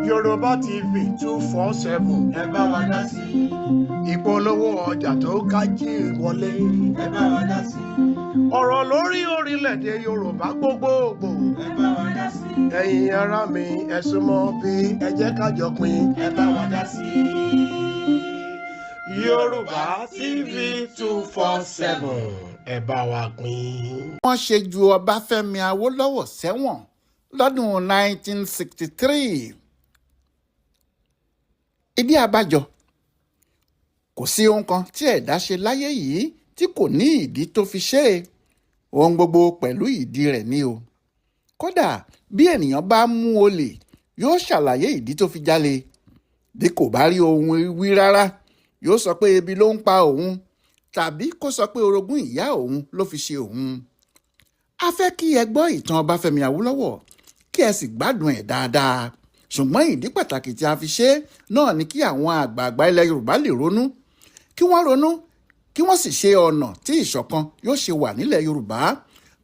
Yorùbá TV 247 ẹ bá wa dá sí i. ìpolówó ọjà tó kájí wọlé. ẹ bá wa dá sí i. ọ̀rọ̀ lórí orílẹ̀-èdè Yorùbá gbogbogbò. ẹ bá wa dá sí i. ẹ̀yin ará mi ẹ súnmọ́ bí ẹ jẹ́ ká jọ pín. ẹ bá wa dá sí i. Yorùbá TV 247 ẹ bá wa pín. wọ́n ṣe ju Ọbáfẹ́mi Awólọ́wọ̀ sẹ́wọ̀n lọ́dún 1963. ìdí abájọ kò sí ohun kan tí ẹ̀dá ṣe láyé yìí tí kò ní ìdí tó fi ṣe é. ohun gbogbo pẹ̀lú ìdí rẹ̀ ni o. kódà bí ènìyàn bá mú olè yóò ṣàlàyé ìdí tó fi jalè. bí kò bá rí ohun wí rárá yóò sọ pé ebi ló ń pa òun tàbí kó sọ pé orogún ìyá òun ló fi ṣe òun. a fẹ́ kí ẹ gbọ́ ìtàn Ọbáfẹ́mi Awólọ́wọ̀ kí ẹ sì gbádùn ẹ̀ dáadáa. ṣùgbọ́n ìdí pàtàkì tí a fi ṣe é náà ni kí àwọn àgbààgbà ilẹ̀ Yorùbá lè ronú kí wọ́n sì ṣe ọ̀nà tí ìṣọ̀kan yóò ṣe wà nílẹ̀ Yorùbá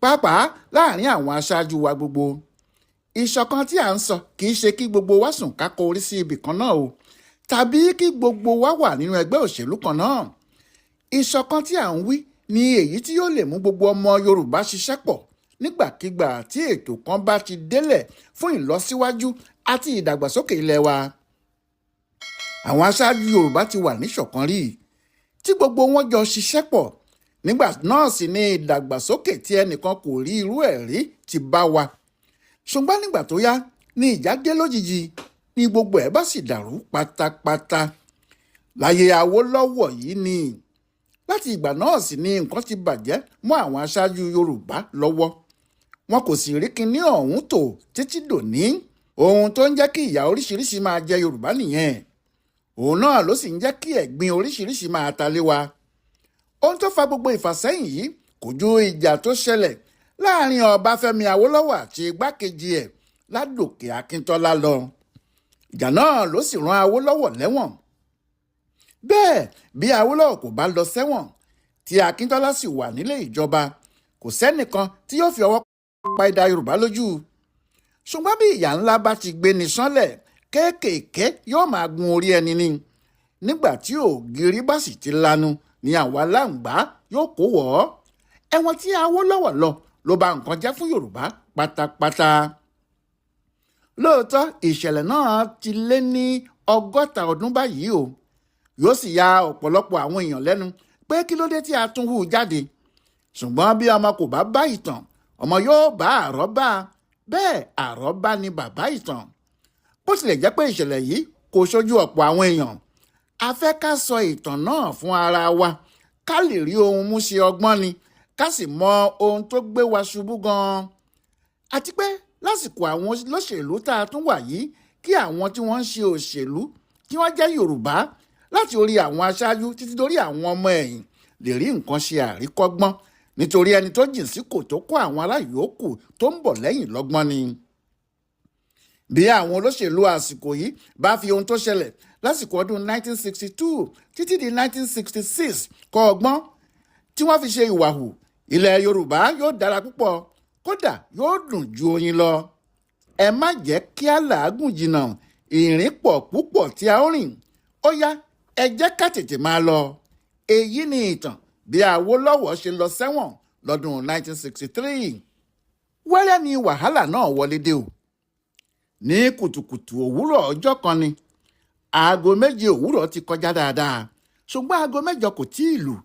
pàápàá láàrin àwọn aṣáájú wa gbogbo. ìṣọ̀kan tí à ń sọ kì í ṣe kí gbogbo wa sùn ká kọ orí sí ibì kan náà o tàbí kí gbogbo wa wà nínú ẹgbẹ́ òṣèlú kan náà. ìṣọ̀kan tí à ń wí ni èyí tí yóò lè mú gbogbo ọmọ Yorùbá ṣiṣẹ́ pọ̀ nígbàkigbà tí ètò kan bá ti délẹ̀ fún ìlọsíwájú àti ìdàgbàsókè ilẹ̀ wa. àwọn aṣáájú Yorùbá ti wà níṣọ̀kan rí tí gbogbo wọn jọ ṣiṣẹ́ pọ̀ nígbà náà sì ni ìdàgbàsókè tí ẹnìkan kò rí irú ẹ̀ rí ti bá wa. ṣùgbọ́n nígbà tó yá ni ìjà dé lójijì ni gbogbo ẹ̀ bá sì dàrú pátápátá. láyé Awólọ́wọ̀ yìí ni láti ìgbà náà sì ni nǹkan ti bàjẹ́ mọ́ àwọn aṣáájú Yorùbá lọ́wọ́. wọn kò sì rí kinní ọ̀hún tò títí dòní. ohun tó ń jẹ́ kí ìyà oríṣiríṣi máa jẹ Yorùbá nìyẹn. òun náà ló sì ń jẹ́ kí ẹ̀gbin oríṣiríṣi máa ta lé wa. ohun tó fa gbogbo ìfàsẹ́yìn yìí kò ju ìjà tó ṣẹlẹ̀ láàrin Ọbáfẹ́mi Awólọ́wọ̀ àti igbákejì ẹ̀ Ládòkè Akintola lọ. ìjà náà ló sì rán Awólọ́wọ̀ lẹ́wọ̀n. bẹ́ẹ̀ bí Awólọ́wọ̀ kò bá lọ sẹ́wọ̀n tí Akintola sì wà nílé ìjọba kò sẹ́nìkan tí yóò fi ọwọ́ pa idà Yorùbá lójú. ṣùgbọ́n bí ìyà ńlá bá ti gbé ní sánlẹ̀ kéékèèké yóò máa gun orí ẹni ni. nígbà tí ògiri bá sì ti lanu ni àwọn aláǹgbá yóò kó wọ̀ ọ́. ẹ̀wọ̀n tí Awólọ́wọ̀ ló bà nǹkan jẹ́ fún Yorùbá pátápátá. lóòótọ́ ìṣẹ̀lẹ̀ náà ti lé ní 60 ọdún báyìí o. yóò sì ya ọ̀pọ̀lọpọ̀ àwọn èèyàn lẹ́nu pé kí ló dé tí a tún hù jáde. ṣùgbọ́n bí ọmọ kò bá bá ìtàn ọmọ yóò bá àrọ́bá bẹ́ẹ̀ àrọ́bá ni bàbá ìtàn. bó tilẹ̀ jẹ́ pé ìṣẹ̀lẹ̀ yìí kò ṣojú ọ̀pọ̀ àwọn èèyàn a fẹ́ ká sọ ìtàn náà fún ara wa ká lè rí ohun mú ṣe ọgbọ́n ni ká sì mọ ohun tó gbé wa ṣubú gan-an. àti pé lásìkò àwọn olóṣèlú tá a tún wà yìí kí àwọn tí wọ́n ń ṣe òṣèlú kí wọ́n jẹ́ Yorùbá láti orí àwọn aṣáájú títí dórí àwọn ọmọ ẹ̀yìn lè rí nǹkan ṣe àríkọ́gbọ́n nítorí ẹni tó jìn sí kòtó kó àwọn aláyòókù tó ń bọ̀ lẹ́yìn lọ́gbọ́n ni. bí àwọn olóṣèlú àsìkò yìí bá fi ohun tó ṣẹlẹ̀ lásìkò ọdún 1962 títí di 1966 kọ́ ọgbọ́n tí wọ́n fi ṣe ìwà hù ilẹ̀ Yorùbá yóò dára púpọ̀ kódà yóò dùn ju oyin lọ. ẹ má jẹ́ kí á làágùn jìnnà ìrìn pọ̀ púpọ̀ tí a ó rìn. ó yá ẹ jẹ́ ká tètè máa lọ. èyí ni ìtàn bí Awólọ́wọ̀ ṣe lọ sẹ́wọ̀n lọ́dún 1963. wẹ́rẹ́ ni wàhálà náà wọlé dé o. ní kùtùkùtù òwúrọ̀ ọjọ́ kan ni aago 7 òwúrọ̀ ti kọjá dáadáa ṣùgbọ́n aago 8 kò tí ì lù.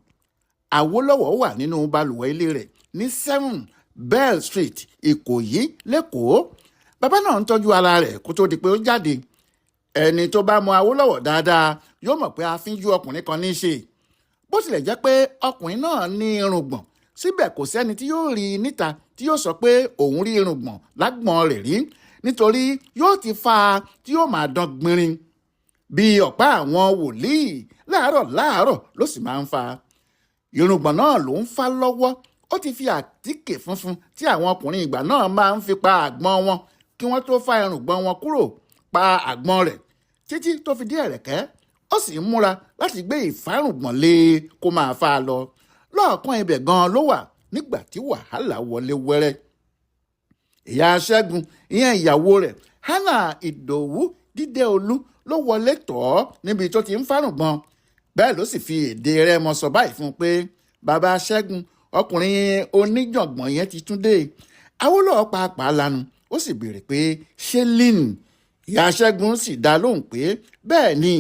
Awólọ́wọ̀ wà nínú balùwẹ̀ ilé rẹ̀ ní 7 Bell Street Ìkòyí lẹ́kọ̀ọ́. bàbá náà ń tọ́jú ara rẹ̀ kó tó di pé ó jáde. ẹni tó bá mọ Awólọ́wọ̀ dáadáa yóò mọ̀ pé afínjú ọkùnrin kan ní í ṣe. bó tilẹ̀ jẹ́ pé ọkùnrin náà ní irùngbọ̀n síbẹ̀ kò sẹ́ni tí yóò rí i níta tí yóò sọ pé òun rí irùngbọ̀n lágbọ̀n rẹ̀ rí nítorí yóò ti fa tí yóò máa dán gbinrin bí ọ̀pá àwọn wòlíì láàárọ̀ ló sì máa ń fa. irùngbọ̀n náà ló ń fa lọ́wọ́. ó ti fi àtíkè funfun tí àwọn ọkùnrin ìgbà náà máa ń fi pa àgbọ̀n wọn kí wọ́n tó fa irùngbọ̀n wọn kúrò pa àgbọ̀n rẹ̀ títí tó fi dé ẹ̀rẹ̀kẹ́. ó sì ń múra láti gbé ìfárùngbọ̀n lé kó máa fa lọ. lọ́ọ̀kan ibẹ̀ gan-an ló wà nígbà tí wàhálà wọlé wẹ́rẹ́. ìyá Ṣẹ́gun ìyẹn ìyàwó rẹ̀ Hannah Ìdòwú Dídéolú ló wọlé tọ̀ ọ́ níbi tó ti ń fárùngbọ̀n. Bẹ́ẹ̀ ló sì fi èdè Rẹ́mọ sọ báyìí fún un pé bàbá Ṣẹ́gun, ọkùnrin oníjàngbọ̀n yẹn ti tún dé. Awólọ́wọ̀ pàápàá lanu ó sì béèrè pé ṣé lin? Ìyá Ṣẹ́gun sì dá lóhùn pé bẹ́ẹ̀ ni.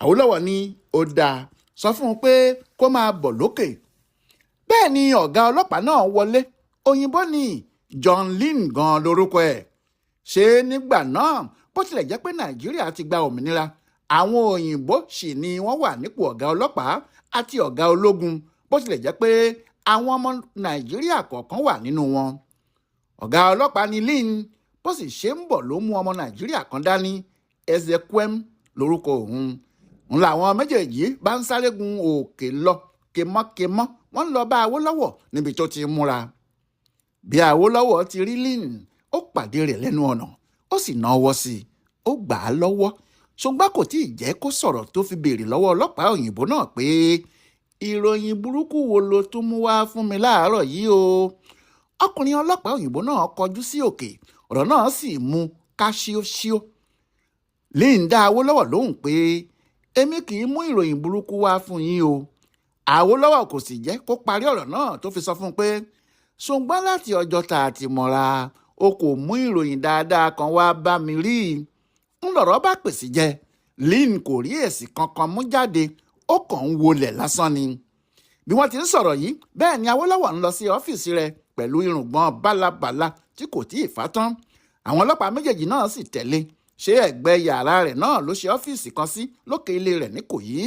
Awólọ́wọ̀ ní ó dáa, sọ fún un pé kó máa bọ̀ lókè. Bẹ́ẹ̀ ni ọ̀gá ọlọ́pàá náà wọlé. Òyìnbó ni John Lin gan lórúkọ ẹ̀. Ṣé nígbà náà bó tilẹ̀ jẹ́ pé Nàìjíríà ti gba òmìnira, àwọn òyìnbó sì ni wọ́n wà nípò ọ̀gá ọlọ́pàá àti ọ̀gá ológun, bó tilẹ̀ jẹ́ pé àwọn ọmọ Nàìjíríà kọ̀ọ̀kan wà nínú wọn. Ọ̀gá ọlọ́pàá ni Lin, bó sì ṣe ń bọ̀ ló mú ọmọ Nàìjíríà kan dání, Ezekwem lórúkọ òun. Ń làwọn méjèèjì bá ń sáré gun òkè lọ kemọ́kemọ́, wọ́n ń lọ bá Awólọ́wọ̀ níbi tó ti múra. Bí Awólọ́wọ̀ ti rí Lin, ó pàdé rẹ̀ lẹ́nu ọ̀nà, ó sì náwó sí i, ó gbà á lọ́wọ́. Ṣùgbọ́n kò tí ì jẹ́ kó sọ̀rọ̀ tó fi béèrè lọ́wọ́ ọlọ́pàá òyìnbó náà pé ìròyìn burúkú wo lo tún mú wá fún mi láàárọ̀ yìí o. Ọkùnrin ọlọ́pàá òyìnbó náà kọjú sí òkè, ọ̀rọ̀ náà sì mú ká ṣíóṣíó. Lin dá Awólọ́wọ̀ lóhùn pé èmi kì í mú ìròyìn burúkú wá fún yín o. Awólọ́wọ̀ kò sì jẹ́ kó parí ọ̀rọ̀ náà tó fi sọ fún un pé ṣùgbọ́n láti ọjọ́ tá a ti mọ̀ra, o kò mú ìròyìn dáadáa kan wá bá mi rí. Ń lọ̀rọ̀ bá pèsè jẹ. Lin kò rí èsì kankan mú jáde, ó kàn ń wolẹ̀ lásán ni. Bí wọ́n ti ń sọ̀rọ̀ yìí, bẹ́ẹ̀ ni Awólọ́wọ̀ ń lọ sí ọ́fíìsì rẹ̀ pẹ̀lú irùngbọ̀n bálabàla tí kò tí ì fá tán. Àwọn ọlọ́pàá méjèèjì náà sì tẹ̀lé. Ṣé ẹ̀gbẹ́ yàrá rẹ̀ náà ló ṣe ọ́fíìsì kan sí lókè ilé rẹ̀ ní Ìkòyí?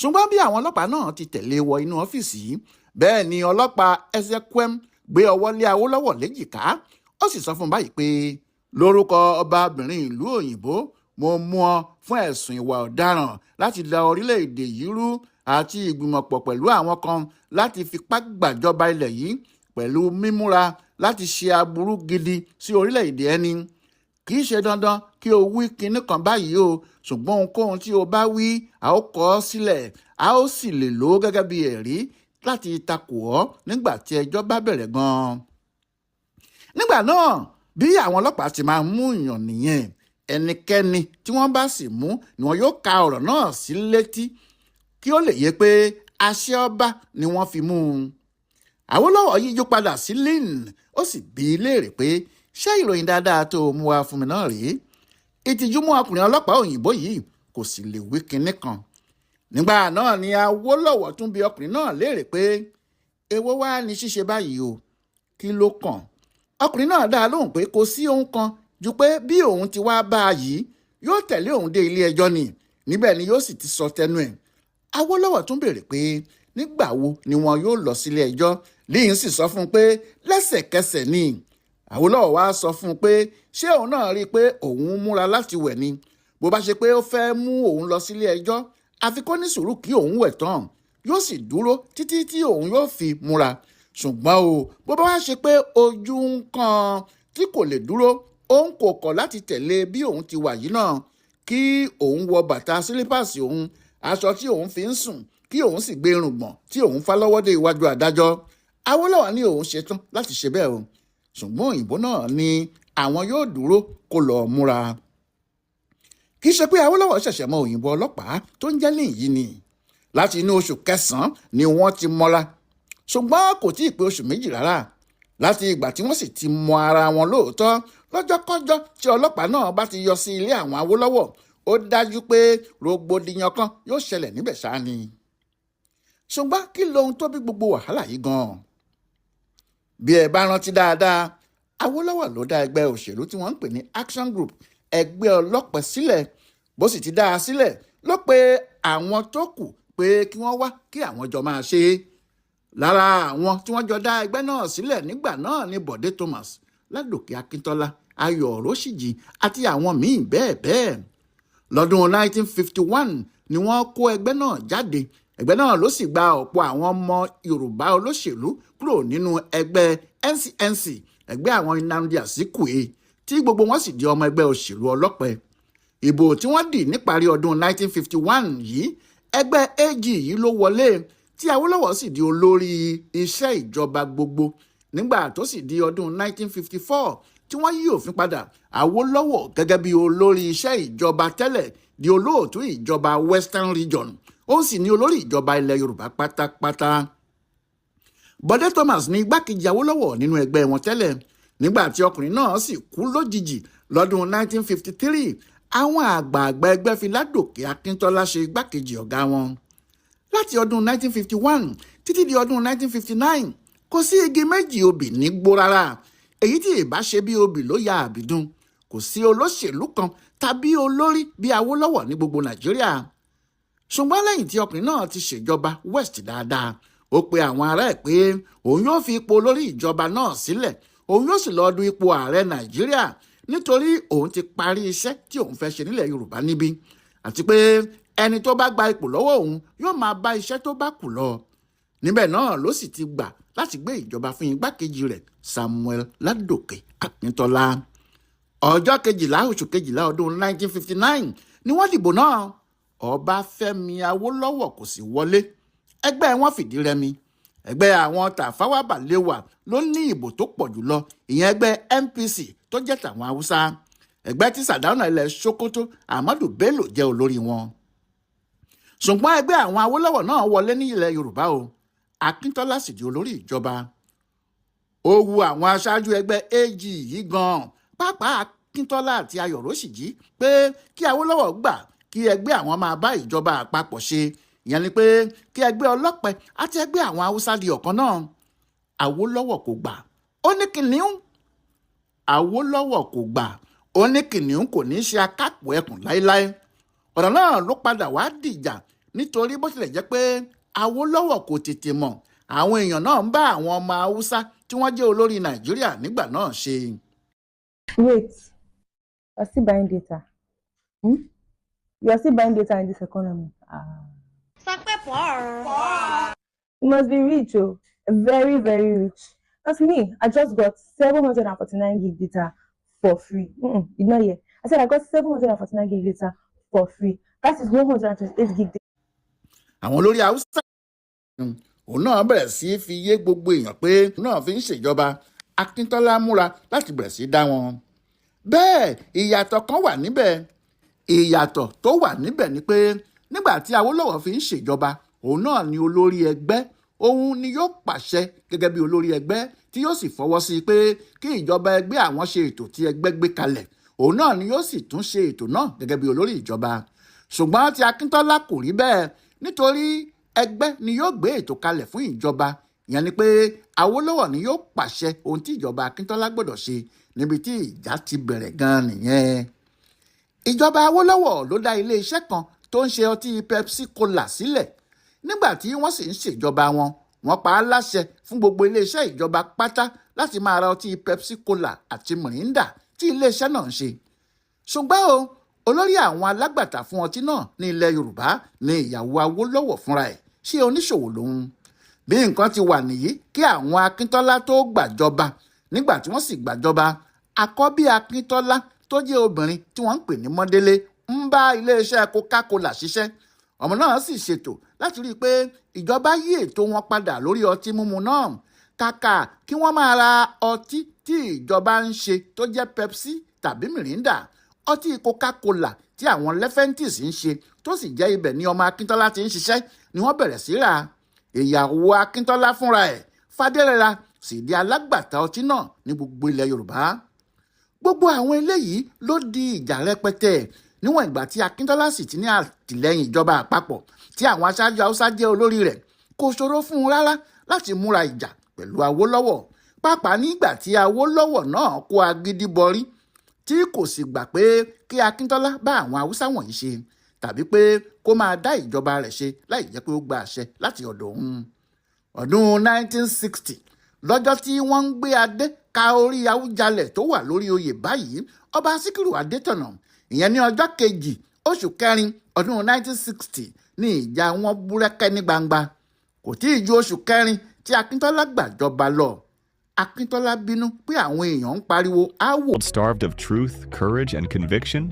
Ṣùgbọ́n bí àwọn ọlọ́pàá náà ti tẹ̀lé wọ inú ọ́fíìsì yìí, bẹ́ẹ̀ ni ọlọ́pàá Ezekwem gbé ọwọ́ lé Awólọ́wọ̀ léjìká, ó sì sọ fún un báyìí pé lórúkọ ọbabìnrin ìlú òyìnbó, mo mú ọ fún ẹ̀sùn ìwà ọ̀daràn láti da orílẹ̀-èdè yìí rú àti ìgbìmọ̀pọ̀ pẹ̀lú àwọn kan láti fipá gbàjọba ilẹ̀ yìí pẹ̀lú mímúra láti ṣe aburú gidi sí orílẹ̀-èdè ẹni. Kì í ṣe dandan kí o wí kinní kan báyìí o, ṣùgbọ́n ohunkóhun tí o bá wí, a ó kọ ọ́ sílẹ̀, a ó sì lè lò ó gẹ́gẹ́ bí ẹ̀rí láti takò ọ́ nígbà tí ẹjọ́ bá bẹ̀rẹ̀ gan-an. Nígbà náà, bí àwọn ọlọ́pàá ti máa mú èèyàn nìyẹn, ẹnikẹ́ni tí wọ́n bá sì mú ni wọn yóò ka ọ̀rọ̀ náà sí létí kí ó lè yé pé àṣẹ ọba ni wọ́n fi mú un. Awólọ́wọ̀ yíjú padà sí Lin, ó sì bi í léèrè pé ṣé ìròyìn dáadáa tó mú wá fún mi náà rèé? Ìtìjú mú ọkùnrin ọlọ́pàá òyìnbó yìí, kò sì lè wí kinní kan. Nígbà náà ni Awólọ́wọ̀ tún bi ọkùnrin náà léèrè pé èwo wá ní ṣíṣe báyìí o, kí ló kàn? Ọkùnrin náà dá lóhùn pé kò sí ohun kan ju pé bí òun ti wá bá a yìí, yóò tẹ̀lé òun dé ilé ẹjọ́ ni, níbẹ̀ ni yóò sì ti sọ tẹnu ẹ̀. Awólọ́wọ̀ tún béèrè pé nígbà wo ni wọn yóò lọ sílé ẹjọ́. Lin sì sọ fún un pé lẹ́sẹ̀kẹsẹ̀ ni. Awólọ́wọ̀ wá sọ fún un pé ṣé òun náà rí i pé òun múra láti wẹ̀ ni? Bó bá ṣe pé ó fẹ́ mú òun lọ sílé ẹjọ́, àfi kó ní sùúrù kí òun wẹ̀ tán, yóò sì dúró títí tí òun yóò fi múra. Ṣùgbọ́n o, bó bá wá ṣe pé ojú ń kan tí kò lè dúró, òun kò kọ̀ láti tẹ̀lé bí òun ti wà yìí náà, kí òun wọ bàtà sílípàsì òun, aṣọ tí òun fi ń sùn, kí òun sì gbé irùngbọ̀n tí òun fá lọ́wọ́ dé iwájú adájọ́. Awólọ́wọ̀ ní òun ṣetán láti ṣe bẹ́ẹ̀ o, ṣùgbọ́n òyìnbó náà ní àwọn yóò dúró kó lọ múra. Kì í ṣe pé Awólọ́wọ̀ ṣẹ̀ṣẹ̀ mọ òyìnbó ọlọ́pàá tó ń jẹ́ Lin yìí ni. Láti inú oṣù kẹsàn-án ni wọ́n ti mọ́ra, ṣùgbọ́n kò tí ì pé oṣù méjì rárá. Láti ìgbà tí wọ́n sì ti mọ ara wọn lóòótọ́, lọ́jọ́kọ́jọ́ tí ọlọ́pàá náà bá ti yọ sí ilé àwọn Awólọ́wọ̀, ó dájú pé rògbòdìyàn kan yóò ṣẹlẹ̀ níbẹ̀ ṣáá ni. Ṣùgbọ́n kí lohun tó bí gbogbo wàhálà yìí gan-an? Bí ẹ bá rántí dáadáa, Awólọ́wọ̀ ló dá ẹgbẹ́ òṣèlú tí wọ́n ń pè ní Action Group, ẹgbẹ́ ọlọ́pàá sílẹ̀. Bó sì ti dá a sílẹ̀, ló pe àwọn tó kù pé kí wọ́n wá kí àwọn jọ máa ṣe é. Lára àwọn tí wọ́n jọ dá ẹgbẹ́ náà sílẹ̀ nígbà náà ni Bọ̀dé Thomas, Ládòkè Akintola, Ayọ̀ Róṣìjì àti àwọn míì bẹ́ẹ̀ bẹ́ẹ̀. Lọ́dún 1951 ni wọ́n kó ẹgbẹ́ náà jáde. Ẹgbẹ́ náà ló sì gba ọ̀pọ̀ àwọn ọmọ Yorùbá olóṣèlú kúrò nínú ẹgbẹ́ NCNC, ẹgbẹ́ àwọn Nnamdi Azikiwe, tí gbogbo wọn sì di ọmọ ẹgbẹ́ òṣèlú ọlọ́pẹ. Ìbò tí wọ́n dì níparí ọdún 1951 yìí, ẹgbẹ́ AG yìí ló wọlé, tí Awólọ́wọ̀ sì di olórí iṣẹ́ ìjọba gbogbo nígbà tó sì di ọdún 1954 tí wọ́n yí òfin padà Awólọ́wọ̀ gẹ́gẹ́ bí olórí iṣẹ́ ìjọba tẹ́lẹ̀ di olóòtú ìjọba Western Region ó sì ní olórí ìjọba ilẹ̀ Yorùbá pátápátá. Bọ̀dé Thomas ní igbákejì Awólọ́wọ̀ nínú ẹgbẹ́ wọn tẹ́lẹ̀ nígbà tí ọkùnrin náà sì kú lójijì lọ́dún 1953 àwọn àgbààgbà ẹgbẹ́ fi ládòkè Akintola ṣe igbákejì ọ̀gá wọn. Láti ọdún 1951 títí di ọdún 1959 kò sí igi méjì obì nígbó rárá èyí tí ìbá ṣe bí obì ló ya àbìdún. Kò sí olóṣèlú kan tàbí olórí bí Awólọ́wọ̀ ní gbogbo Nàìjíríà. Ṣùgbọ́n lẹ́yìn tí ọkùnrin náà ti ṣèjọba West dáadáa ó pe àwọn ará ẹ̀ pé òun yóò fi ipò olórí ìjọba náà sílẹ̀ òun yóò sì lọ́ọ́ du ipò ààrẹ Nàìjíríà nítorí òun ti parí iṣẹ́ tí òun fẹ́ ṣe nílẹ̀ Yorùbá níbí àti pé ẹni tó bá gba ipò lọ́wọ́ òun yóò máa bá iṣẹ́ tó bá kù lọ. Níbẹ̀ náà ló sì ti gbà láti gbé ìjọba fún igbákejì rẹ̀ Samuel Ládòkè Akíntọ́lá. Ọjọ́ 12 oṣù 12 ọdún 1959 ni wọ́n dìbò náà. Ọbáfẹ́mi Awólọ́wọ̀ kò sì wọlé. Ẹgbẹ́ wọn fìdí rẹmi. Ẹgbẹ́ àwọn Tafawa Balewa ló ní ìbò tó pọ̀ jùlọ, ìyẹn ẹgbẹ́ NPC tó jẹ́ tàwọn Haúsá. Ẹgbẹ́ tí Sàdáúnà ilẹ̀ Sokoto Ahmadu Bello jẹ́ olórí wọn. Ṣùgbọ́n ẹgbẹ́ àwọn Awólọ́wọ̀ náà wọlé ní ilẹ̀ Yorùbá o. Akíntọ́lá sì di olórí ìjọba. Ó wu àwọn aṣáájú ẹgbẹ́ AG yìí gan-an pàápàá Akíntọ́lá àti Ayọ̀rọ̀ṣìjí pé kí Awólọ́wọ̀ gbà kí ẹgbẹ́ àwọn máa bá ìjọba àpapọ̀ ṣe, ìyẹn ni pé kí ẹgbẹ́ ọlọ́pẹ àti ẹgbẹ́ àwọn Haúsá di ọ̀kan náà. Awólọ́wọ̀ kò gbà. Ó ní kìnìún. Awólọ́wọ̀ kò gbà. Ó ní kìnìún kò ní ṣe akápò ẹkùn láéláé. Ọ̀rọ̀ náà ló padà wá dìjà nítorí bó tilẹ̀ jẹ́ pé Awólọ́wọ̀ kò tètè mọ̀ àwọn èèyàn náà ń bá àwọn ọmọ Haúsá tí wọ́n jẹ́ olórí Nàìjíríà nígbà náà ṣe. Wait, you are still buying data? You are still buying data in this economy? You must be rich, oh. Very, very rich. As me, I just got 749 gig data for free. You know, yeah. I said I got 749 gig data for free. That is 128 gig data. Àwọn olórí Haúsá òun náà bẹ̀rẹ̀ sí fi yé gbogbo èèyàn pé òun náà fi ń ṣèjọba. Akíntọ́lá múra láti bẹ̀rẹ̀ sí dá wọn. Bẹ́ẹ̀ ìyàtọ̀ kan wà níbẹ̀. Ìyàtọ̀ tó wà níbẹ̀ ni pé nígbà tí Awólọ́wọ̀ fi ń ṣèjọba òun náà ni olórí ẹgbẹ́ òun ni yóò pàṣẹ gẹ́gẹ́ bí olórí ẹgbẹ́ tí yóò sì fọwọ́ sí pé kí ìjọba ẹgbẹ́ àwọn ṣe ètò tí ẹgbẹ́ gbé kalẹ̀ òun náà ni yóò sì tún ṣe ètò náà gẹ́gẹ́ bí olórí ìjọba. Ṣùgbọ́n tí Akíntọ́lá kò rí bẹ́ẹ̀ nítorí ẹgbẹ́ ni yóò gbé ètò kalẹ̀ fún ìjọba, ìyẹn ni pé Awólọ́wọ̀ ni yóò pàṣẹ ohun tí ìjọba Akíntọ́lá gbọ́dọ̀ ṣe níbi tí ìjà ti bẹ̀rẹ̀ gan nìyẹn. Ìjọba Awólọ́wọ̀ ló dá ilé iṣẹ́ kan tó ń ṣe ọtí Pepsi Cola sílẹ̀. Nígbà tí wọ́n sì ń ṣèjọba wọn, wọ́n pa á láṣẹ fún gbogbo iléeṣẹ́ ìjọba pátá láti máa ra ọtí Pepsi Cola àti Mirinda tí iléeṣẹ́ náà ń ṣe. Ṣùgbọ́n olórí àwọn alágbàtà fún ọtí náà ní ilẹ̀ Yorùbá ní ìyàwó Awólọ́wọ̀ fúnra ẹ̀, ṣé oníṣòwò lòun. Bí nǹkan ti wà nìyí kí àwọn Akíntọ́lá tó gbàjọba. Nígbà tí wọ́n sì gbàjọba, àkọ́bí Akíntọ́lá tó jẹ́ obìnrin tí wọ́n ń pè ní Mọ́délé ń bá iléeṣẹ́ Coca-Cola ṣiṣẹ́. Ọmọ náà sì ṣètò láti rí i pé ìjọba yí ètò wọn padà lórí ọtí mímu náà. Kàkà kí wọ́n máa ra ọtí tí ìjọba ń ṣe tó jẹ́ Pepsi tàbí Mirinda, ọtí Coca-Cola tí àwọn Lefentis ń ṣe tó sì jẹ́ ibẹ̀ ni ọmọ Akíntọ́lá ti ń ṣiṣẹ́ ni wọ́n bẹ̀rẹ̀ sí rà. Ìyàwó Akíntọ́lá fúnra ẹ̀ Fadérẹra sì di alágbàtà ọtí náà ní gbogbo ilẹ̀ Yorùbá. Gbogbo àwọn eléyìí ló di ìjà rẹpẹtẹ níwọ̀n ìgbà tí Akíntọ́lá sì ti ní àtìlẹ́yìn ìjọba àpapọ̀ tí àwọn aṣáájú Haúsá jẹ́ olórí rẹ̀. Kò ṣòro fún un rárá láti múra ìjà pẹ̀lú Awólọ́wọ̀, pàápàá nígbà tí Awólọ́wọ̀ náà kó agídí bọrí tí kò sì gbà pé kí Akíntọ́lá bá àwọn Haúsá wọ̀nyí ṣe tàbí pé kó máa dá ìjọba rẹ̀ ṣe láì jẹ́ pé ó gba àṣẹ láti ọ̀dọ̀ òun. Ọdún 1960 lọ́jọ́ tí wọ́n ń gbé adé ka orí Awùjalẹ̀ tó wà lórí oyè báyìí, ọba Síkírù Adétọ̀nà, ìyẹn ní ọjọ́ 2 oṣù kẹrin ọdún 1960 ní ìjà wọn búrẹ́kẹ́ ní gbangba. Kò tí ì ju oṣù kẹrin tí Akíntọ́lá gbàjọba lọ. Akintola bínú pé àwọn èèyàn ń pariwo awo. Starved of truth, courage, and conviction?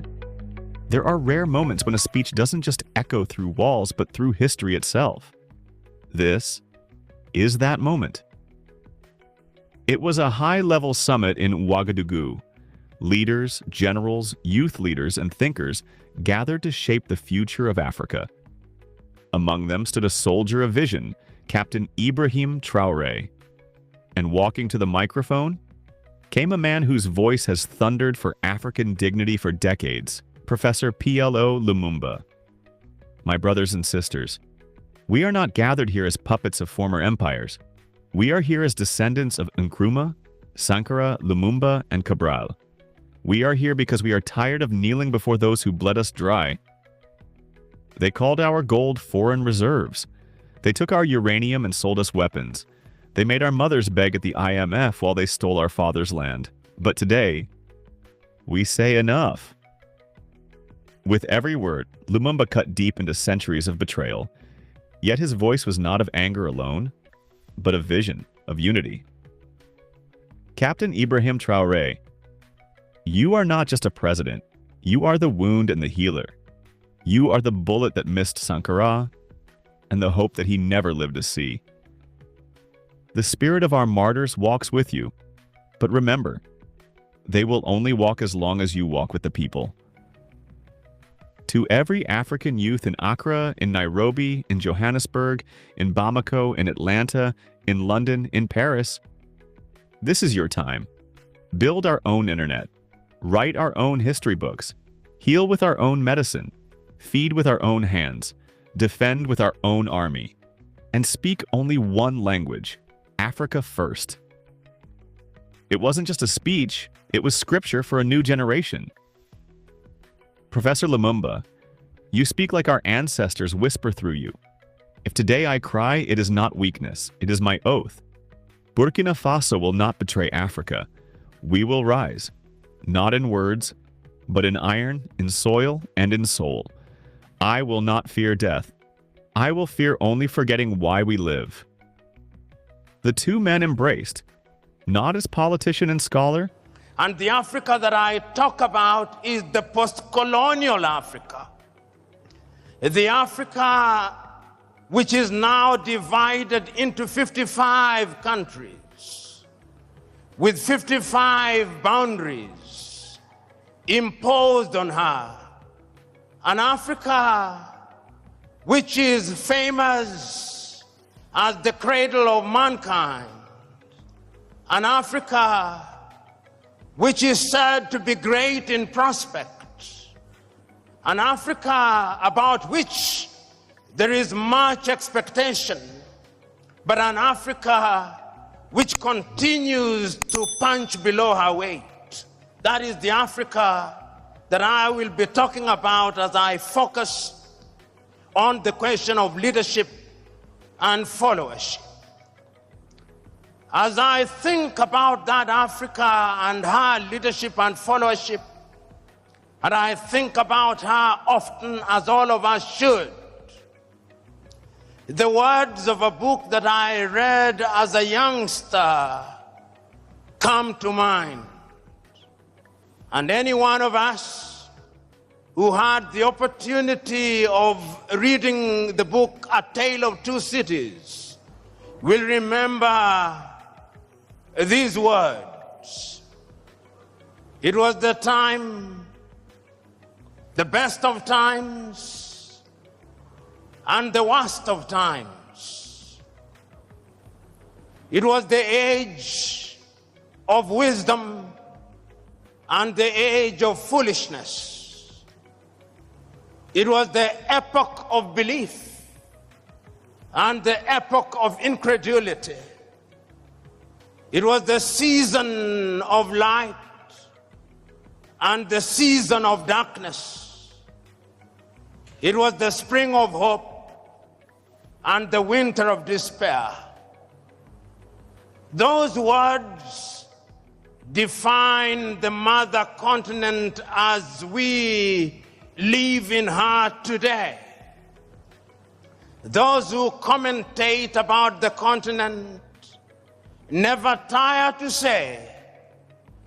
There are rare moments when a speech doesn't just echo through walls, but through history itself. This is that moment. It was a high-level summit in Ouagadougou. Leaders, generals, youth leaders, and thinkers gathered to shape the future of Africa. Among them stood a soldier of vision, Captain Ibrahim Traore. And walking to the microphone came a man whose voice has thundered for African dignity for decades, Professor P.L.O. Lumumba. My brothers and sisters, we are not gathered here as puppets of former empires. We are here as descendants of Nkrumah, Sankara, Lumumba, and Cabral. We are here because we are tired of kneeling before those who bled us dry. They called our gold foreign reserves. They took our uranium and sold us weapons. They made our mothers beg at the IMF while they stole our father's land. But today, we say enough. With every word, Lumumba cut deep into centuries of betrayal. Yet his voice was not of anger alone, but of vision, of unity. Captain Ibrahim Traore, you are not just a president. You are the wound and the healer. You are the bullet that missed Sankara and the hope that he never lived to see. The spirit of our martyrs walks with you, but remember, they will only walk as long as you walk with the people. To every African youth in Accra, in Nairobi, in Johannesburg, in Bamako, in Atlanta, in London, in Paris, this is your time. Build our own internet. Write our own history books. Heal with our own medicine. Feed with our own hands. Defend with our own army. And speak only one language, Africa first. It wasn't just a speech, it was scripture for a new generation. Professor Lumumba, you speak like our ancestors whisper through you. If today I cry, it is not weakness, it is my oath. Burkina Faso will not betray Africa. We will rise, not in words, but in iron, in soil, and in soul. I will not fear death. I will fear only forgetting why we live. The two men embraced, not as politician and scholar, And the Africa that I talk about is the post-colonial Africa. The Africa which is now divided into 55 countries, with 55 boundaries imposed on her. An Africa which is famous as the cradle of mankind. An Africa which is said to be great in prospect. An Africa about which there is much expectation, but an Africa which continues to punch below her weight. That is the Africa that I will be talking about as I focus on the question of leadership and followership. As I think about that Africa and her leadership and followership, and I think about her often, as all of us should, the words of a book that I read as a youngster come to mind. And any one of us who had the opportunity of reading the book A Tale of Two Cities will remember these words. It was the time, the best of times, and the worst of times. It was the age of wisdom and the age of foolishness. It was the epoch of belief and the epoch of incredulity. It was the season of light and the season of darkness. It was the spring of hope and the winter of despair. Those words define the mother continent as we live in her today. Those who commentate about the continent never tire to say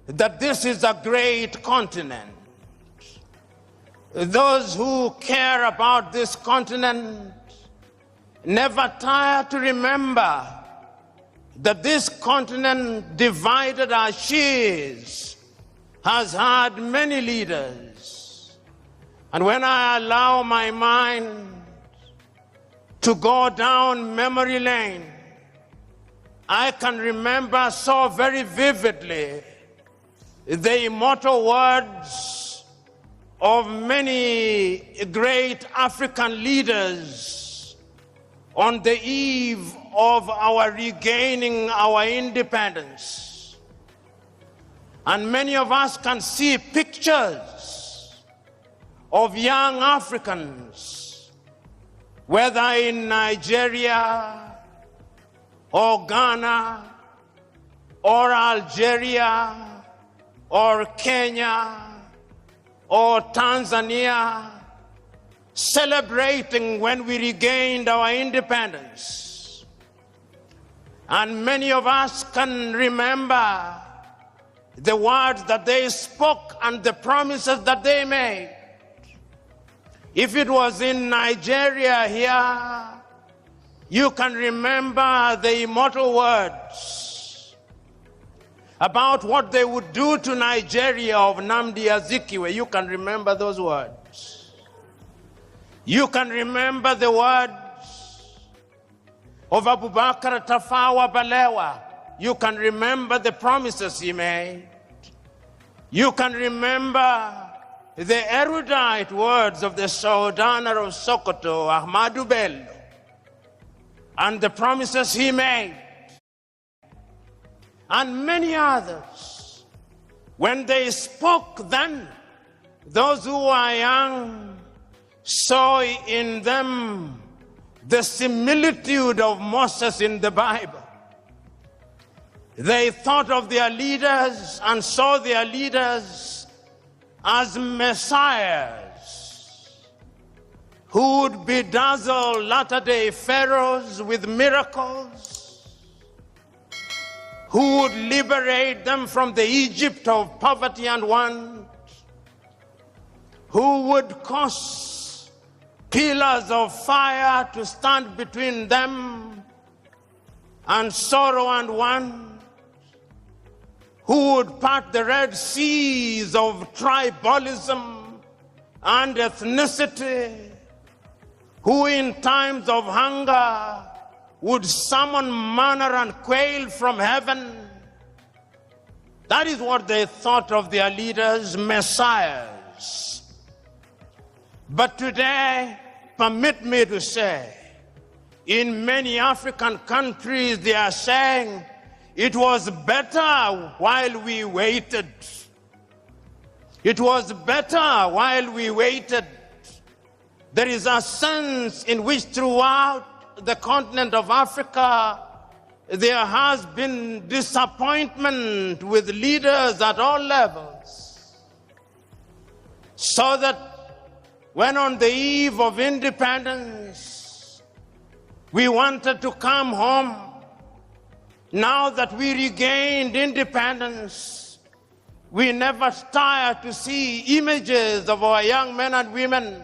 that this is a great continent. Those who care about this continent never tire to remember that this continent, divided as she is, has had many leaders. And when I allow my mind to go down memory lane, I can remember so very vividly the immortal words of many great African leaders on the eve of our regaining our independence. And many of us can see pictures of young Africans, whether in Nigeria or Ghana or Algeria or Kenya or Tanzania, celebrating when we regained our independence. And many of us can remember the words that they spoke and the promises that they made. If it was in Nigeria here, you can remember the immortal words about what they would do to Nigeria of Nnamdi Azikiwe. You can remember those words. You can remember the words of Abubakar Tafawa Balewa. You can remember the promises he made. You can remember the erudite words of the Sultan of Sokoto, Ahmadu Bello, and the promises he made, and many others. When they spoke then, those who are young saw in them the similitude of Moses in the Bible. They thought of their leaders and saw their leaders as messiahs who would bedazzle latter-day pharaohs with miracles, who would liberate them from the Egypt of poverty and want, who would cause pillars of fire to stand between them and sorrow and want, who would part the Red Seas of tribalism and ethnicity, who in times of hunger would summon manna and quail from heaven. That is what they thought of their leaders, messiahs. But today, permit me to say, in many African countries, they are saying, it was better while we waited. It was better while we waited. There is a sense in which throughout the continent of Africa, there has been disappointment with leaders at all levels. So that when on the eve of independence, we wanted to come home, now that we regained independence, we never tire to see images of our young men and women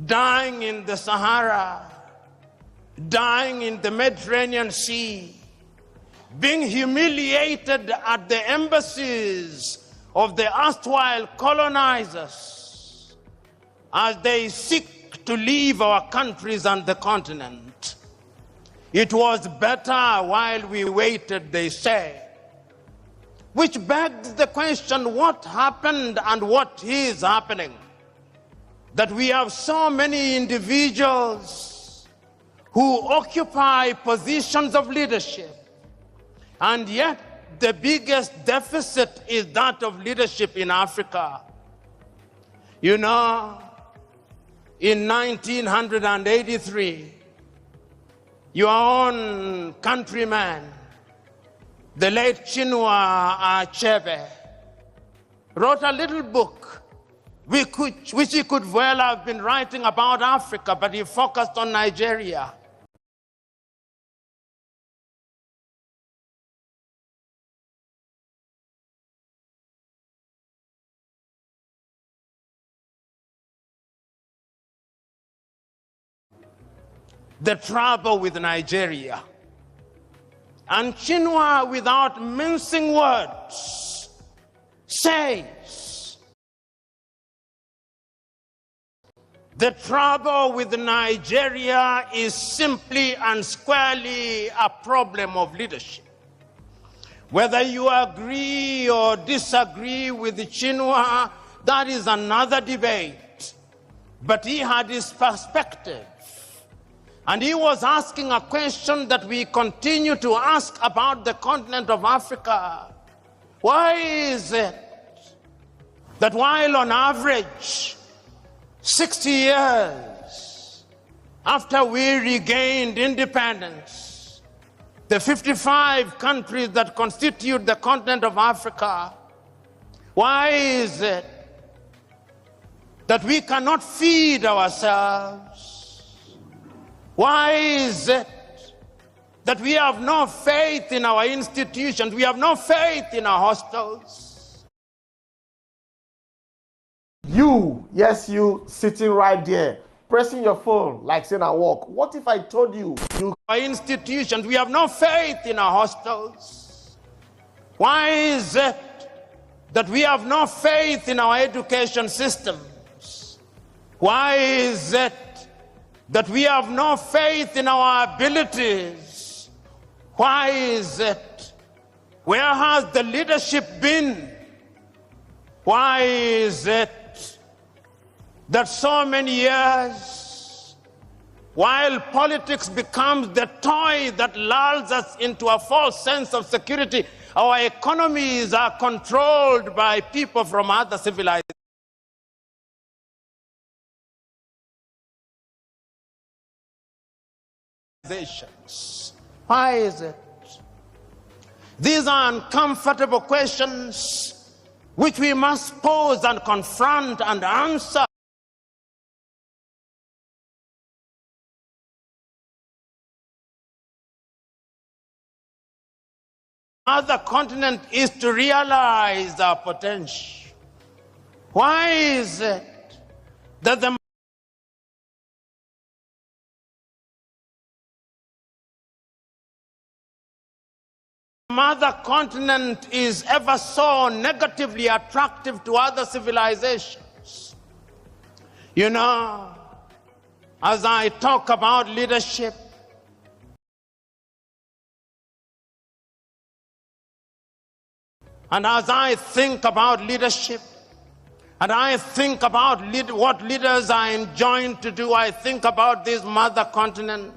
dying in the Sahara, dying in the Mediterranean Sea, being humiliated at the embassies of the erstwhile colonizers as they seek to leave our countries and the continent. It was better while we waited, they say. Which begs the question, what happened and what is happening? That we have so many individuals who occupy positions of leadership, and yet the biggest deficit is that of leadership in Africa. You know, in 1983, your own countryman, the late Chinua Achebe, wrote a little book which he could well have been writing about Africa, but he focused on Nigeria. The trouble with Nigeria And Chinua, without mincing words, says, the trouble with Nigeria is simply and squarely a problem of leadership. Whether you agree or disagree with Chinua, that is another debate. But he had his perspective. And he was asking a question that we continue to ask about the continent of Africa. Why is it that while on average 60 years after we regained independence, the 55 countries that constitute the continent of Africa, why is it that we cannot feed ourselves? Why is it that we have no faith in our institutions, we have no faith in our hospitals? You, yes, you sitting right there, pressing your phone like saying I walk. What if I told you Our institutions, we have no faith in our hospitals. Why is it that we have no faith in our education systems? Why is it that we have no faith in our abilities? Why is it? Where has the leadership been? Why is it that so many years, while politics becomes the toy that lulls us into a false sense of security, our economies are controlled by people from other civilizations? Why is it? These are uncomfortable questions which we must pose and confront and answer. Other continent is to realize our potential. Why is it that the mother continent is ever so negatively attractive to other civilizations? You know, as I talk about leadership, and as I think about leadership, and I think about what leaders are enjoined to do, I think about this mother continent.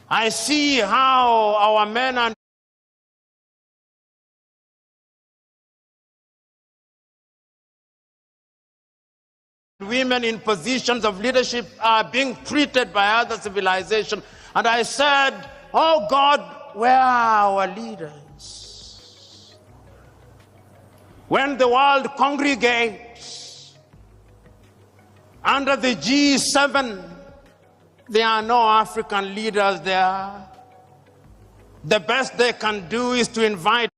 I see how our men and women in positions of leadership are being treated by other civilizations. And I said, oh God, where are our leaders? When the world congregates under the G7, there are no African leaders there. The best they can do is to invite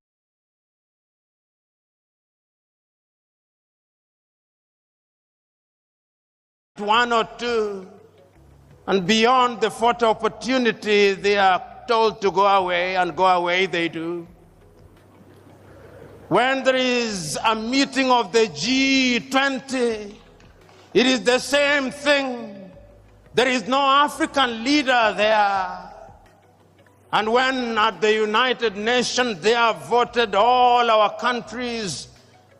one or two, and beyond the photo opportunity, they are told to go away, and go away they do. When there is a meeting of the G20, it is the same thing. There is no African leader there. And when at the United Nations they have voted all our countries,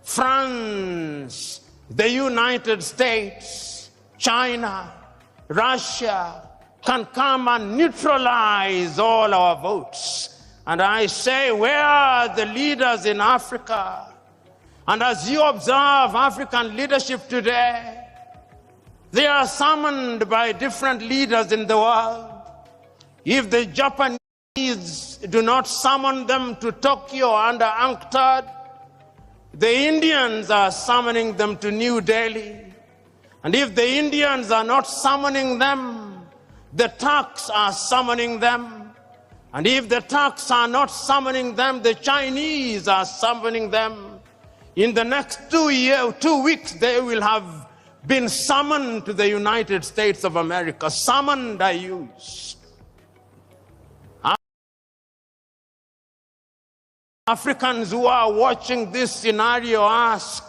France, the United States, China, Russia, can come and neutralize all our votes. And I say, where are the leaders in Africa? And as you observe African leadership today, they are summoned by different leaders in the world. If the Japanese do not summon them to Tokyo under UNCTAD, the Indians are summoning them to New Delhi. And if the Indians are not summoning them, the Turks are summoning them. And if the Turks are not summoning them, the Chinese are summoning them. In the next 2 weeks, they will have been summoned to the United States of America. Summoned, I use. Africans who are watching this scenario ask,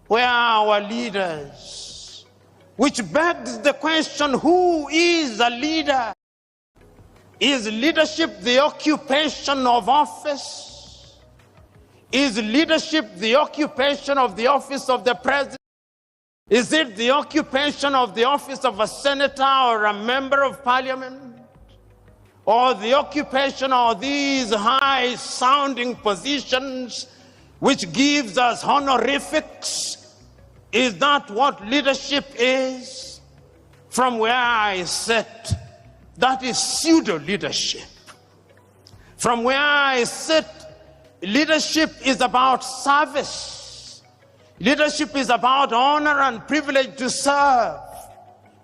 where are our leaders? Which begs the question, who is a leader? Is leadership the occupation of office? Is leadership the occupation of the office of the president? Is it the occupation of the office of a senator or a member of parliament? Or the occupation of these high-sounding positions which gives us honorifics? Is that what leadership is? From where I sit, that is pseudo-leadership. From where I sit, leadership is about service. Leadership is about honor and privilege to serve.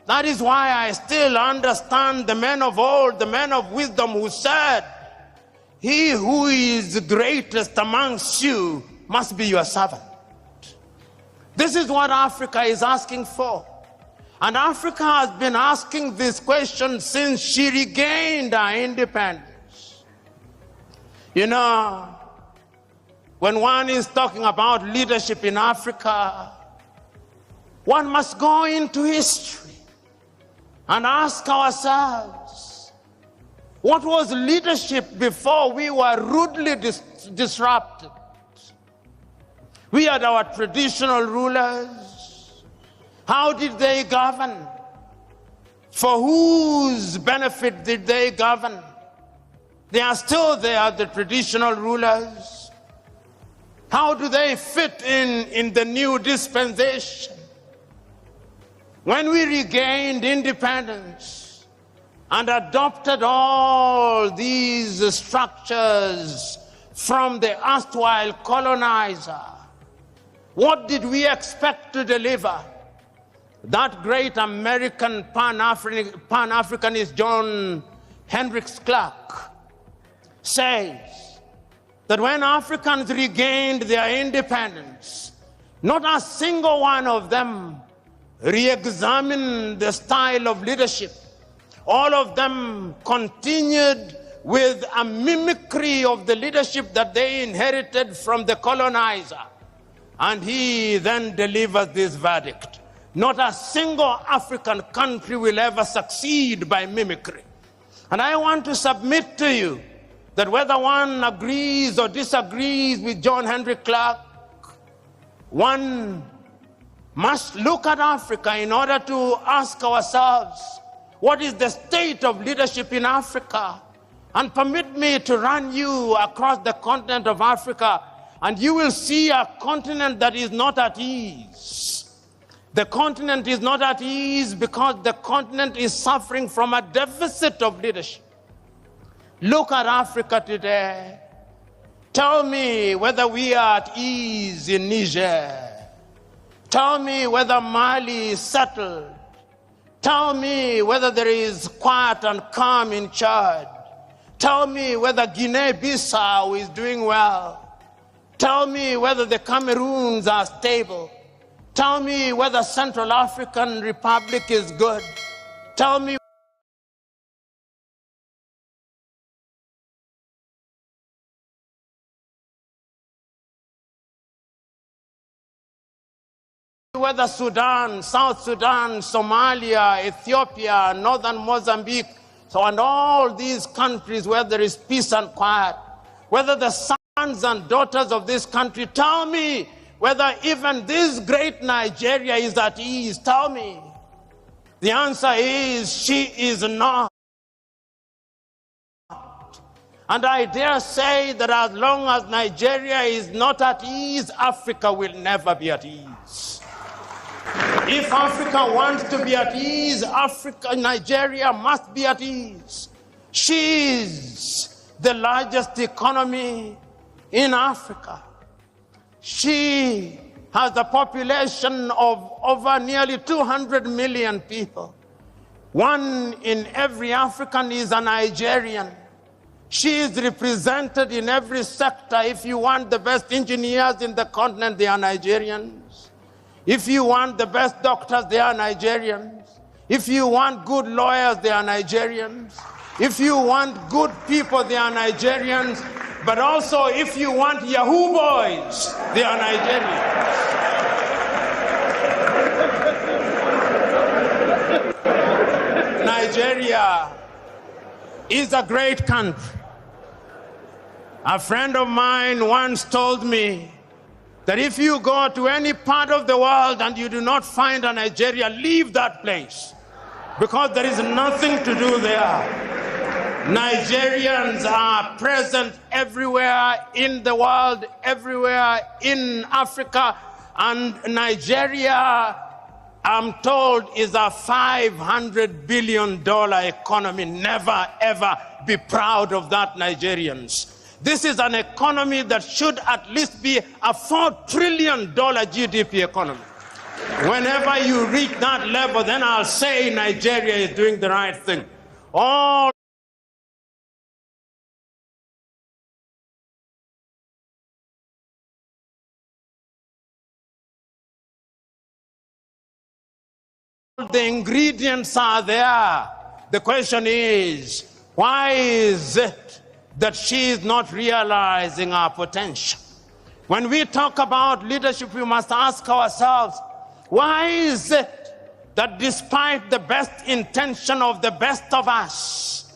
That is why I still understand the men of old, the men of wisdom who said, he who is greatest amongst you must be your servant. This is what Africa is asking for. And Africa has been asking this question since she regained her independence. You know, when one is talking about leadership in Africa, one must go into history and ask ourselves, what was leadership before we were rudely disrupted? We had our traditional rulers. How did they govern? For whose benefit did they govern? They are still there, the traditional rulers. How do they fit in the new dispensation? When we regained independence and adopted all these structures from the erstwhile colonizer, what did we expect to deliver? That great American Pan-Africanist John Hendricks Clark says that when Africans regained their independence, not a single one of them re-examined the style of leadership. All of them continued with a mimicry of the leadership that they inherited from the colonizer. And he then delivers this verdict: not a single African country will ever succeed by mimicry. And I want to submit to you that whether one agrees or disagrees with John Hendrik Clark, one must look at Africa in order to ask ourselves, what is the state of leadership in Africa? And permit me to run you across the continent of Africa, and you will see a continent that is not at ease. The continent is not at ease because the continent is suffering from a deficit of leadership. Look at Africa today. Tell me whether we are at ease in Niger. Tell me whether Mali is settled. Tell me whether there is quiet and calm in Chad. Tell me whether Guinea-Bissau is doing well. Tell me whether the Cameroons are stable. Tell me whether Central African Republic is good. Tell me whether Sudan, South Sudan, Somalia, Ethiopia, Northern Mozambique, and all these countries where there is peace and quiet, whether the sons and daughters of this country, tell me whether even this great Nigeria is at ease. Tell me. The answer is, she is not. And I dare say that as long as Nigeria is not at ease, Africa will never be at ease. If Africa wants to be at ease, Nigeria must be at ease. She is the largest economy in Africa. She has a population of over nearly 200 million people. 1 in every African is a Nigerian. She is represented in every sector. If you want the best engineers in the continent, they are Nigerians. If you want the best doctors, they are Nigerians. If you want good lawyers, they are Nigerians. If you want good people, they are Nigerians. But also, if you want Yahoo boys, they are Nigerians. Nigeria is a great country. A friend of mine once told me that if you go to any part of the world and you do not find a Nigeria, leave that place, because there is nothing to do there. Nigerians are present everywhere in the world, everywhere in Africa, and Nigeria, I'm told, is a $500 billion economy. Never, ever be proud of that, Nigerians. This is an economy that should at least be a $4 trillion GDP economy. Whenever you reach that level, then I'll say Nigeria is doing the right thing. All the ingredients are there. The question is, why is it that she is not realizing our potential? When we talk about leadership, we must ask ourselves, why is it that despite the best intention of the best of us,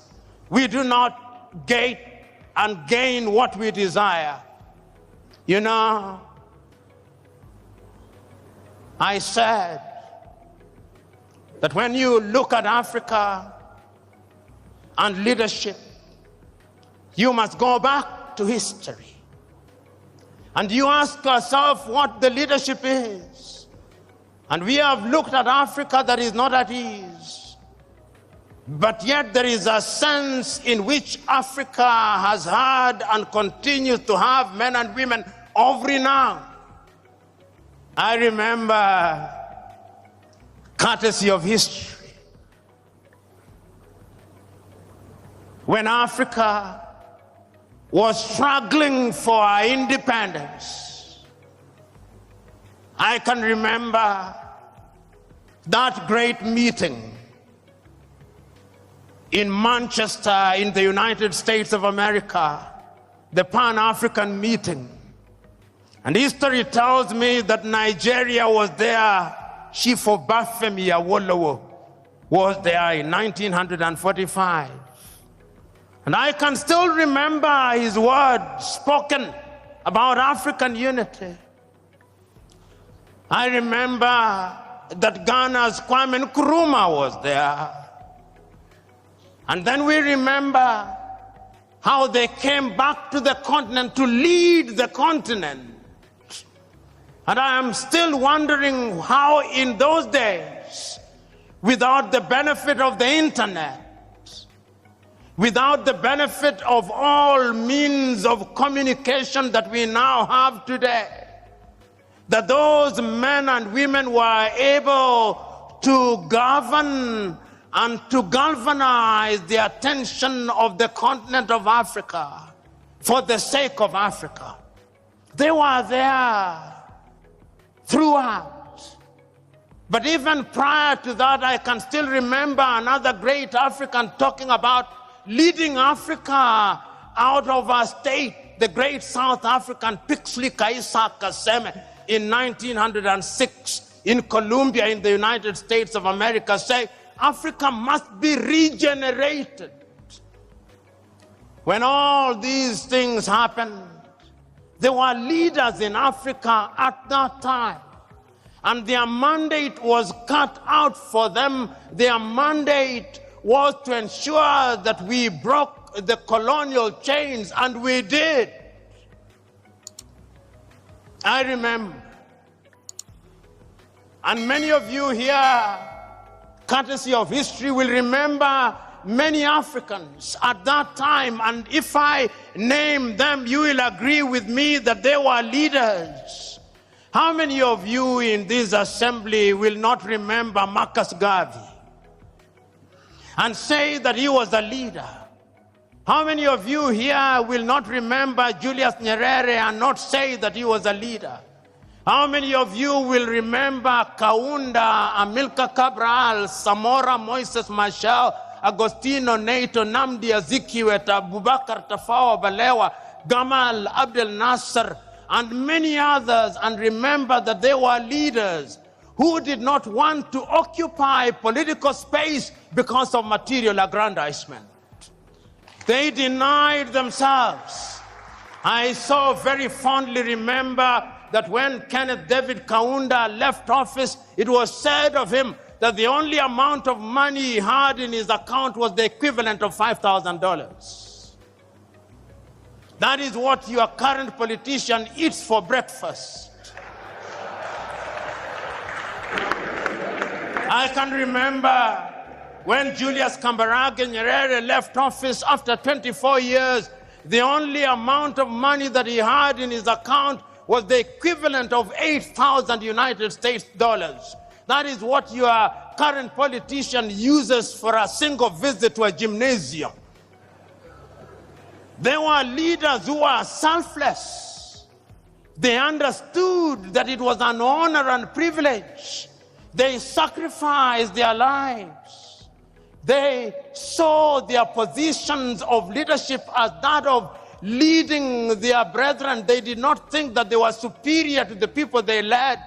we do not gain what we desire? You know, I said that when you look at Africa and leadership, you must go back to history. And you ask yourself what the leadership is. And we have looked at Africa that is not at ease. But yet there is a sense in which Africa has had and continues to have men and women of renown. I remember, courtesy of history, when Africa was struggling for our independence. I can remember that great meeting in Manchester in the United States of America, the Pan-African meeting. And history tells me that Nigeria was there. Chief Obafemi Awolowo was there in 1945. And I can still remember his words spoken about African unity. I remember that Ghana's Kwame Nkrumah was there. And then we remember how they came back to the continent to lead the continent. And I am still wondering how in those days, without the benefit of the internet, without the benefit of all means of communication that we now have today, that those men and women were able to govern and to galvanize the attention of the continent of Africa for the sake of Africa. They were there throughout. But even prior to that, I can still remember another great African talking about leading Africa out of our state, the great South African Pixley Kaisa Kaseme in 1906 in Columbia in the United States of America, say Africa must be regenerated. When all these things happened, there were leaders in Africa at that time, and their mandate was cut out for them. Their mandate was to ensure that we broke the colonial chains, and we did. I remember, and many of you here, courtesy of history, will remember many Africans at that time, and if I name them, you will agree with me that they were leaders. How many of you in this assembly will not remember Marcus Garvey and say that he was a leader? How many of you here will not remember Julius Nyerere and not say that he was a leader? How many of you will remember Kaunda, Amilcar Cabral, Samora, Moises Machel, Agostino Neto, Namdi Azikiwe, Abubakar Tafawa Balewa, Gamal Abdel Nasser, and many others, and remember that they were leaders who did not want to occupy political space because of material aggrandizement. They denied themselves. I so very fondly remember that when Kenneth David Kaunda left office, it was said of him that the only amount of money he had in his account was the equivalent of $5,000. That is what your current politician eats for breakfast. I can remember when Julius Kambarage Nyerere left office after 24 years, the only amount of money that he had in his account was the equivalent of 8,000 United States dollars. That is what your current politician uses for a single visit to a gymnasium. They were leaders who were selfless. They understood that it was an honor and privilege. They sacrificed their lives. They saw their positions of leadership as that of leading their brethren. They did not think that they were superior to the people they led.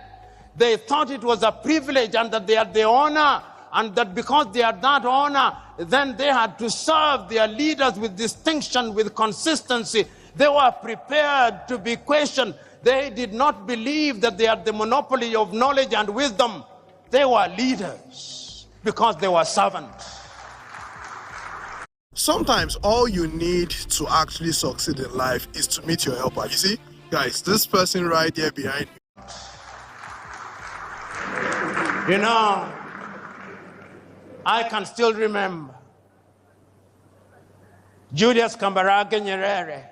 They thought it was a privilege and that they had the honor, and that because they had that honor, then they had to serve their leaders with distinction, with consistency. They were prepared to be questioned. They did not believe that they had the monopoly of knowledge and wisdom. They were leaders because they were servants. Sometimes all you need to actually succeed in life is to meet your helper. You see, guys, this person right there behind me. You know, I can still remember Julius Kambarage Nyerere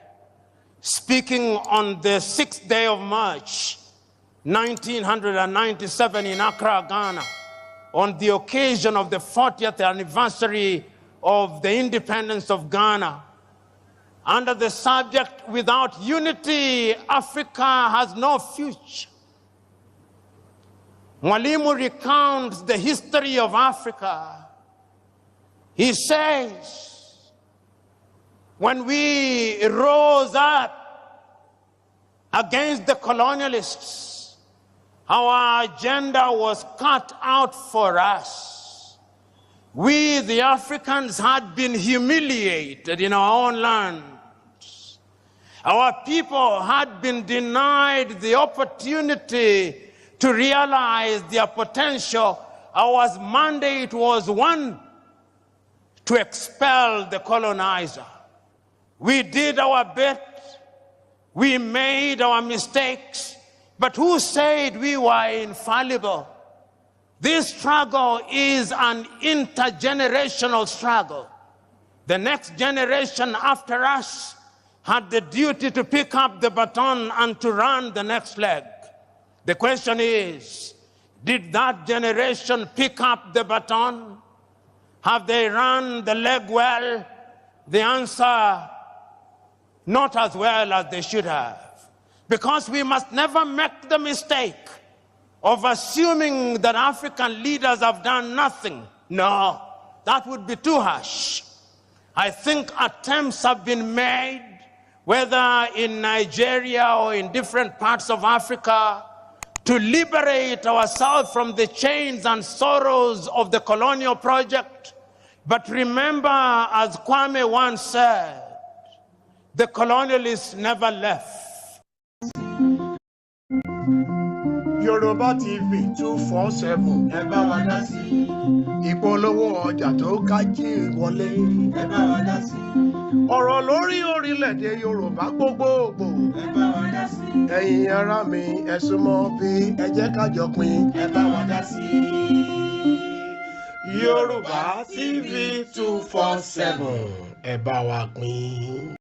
speaking on the 6th day of March, 1997 in Accra, Ghana, on the occasion of the 40th anniversary of the independence of Ghana, under the subject, "Without unity, Africa has no future." Mwalimu recounts the history of Africa. He says, when we rose up against the colonialists, our agenda was cut out for us. We, the Africans, had been humiliated in our own lands. Our people had been denied the opportunity to realize their potential. Our mandate was one, to expel the colonizer. We did our bit. We made our mistakes. But who said we were infallible? This struggle is an intergenerational struggle. The next generation after us had the duty to pick up the baton and to run the next leg. The question is, did that generation pick up the baton? Have they run the leg well? The answer, not as well as they should have. Because we must never make the mistake of assuming that African leaders have done nothing. No, that would be too harsh. I think attempts have been made, whether in Nigeria or in different parts of Africa, to liberate ourselves from the chains and sorrows of the colonial project. But remember, as Kwame once said, the colonialists never left. Yoruba TV 247. Ẹ bá wa dá sí. Ìpolówó ọjà tó kájí wọlé. Ẹ bá wa dá sí. Ọ̀rọ̀ lórí orílẹ̀-èdè Yorùbá gbogbogbò. Ẹ bá wa dá sí. Ẹ̀yin ará mi, ẹ súnmọ́ bí ẹ jẹ́ ká jọ pín. Ẹ bá wa dá sí. Yoruba TV 247. Ẹ bá wa pín.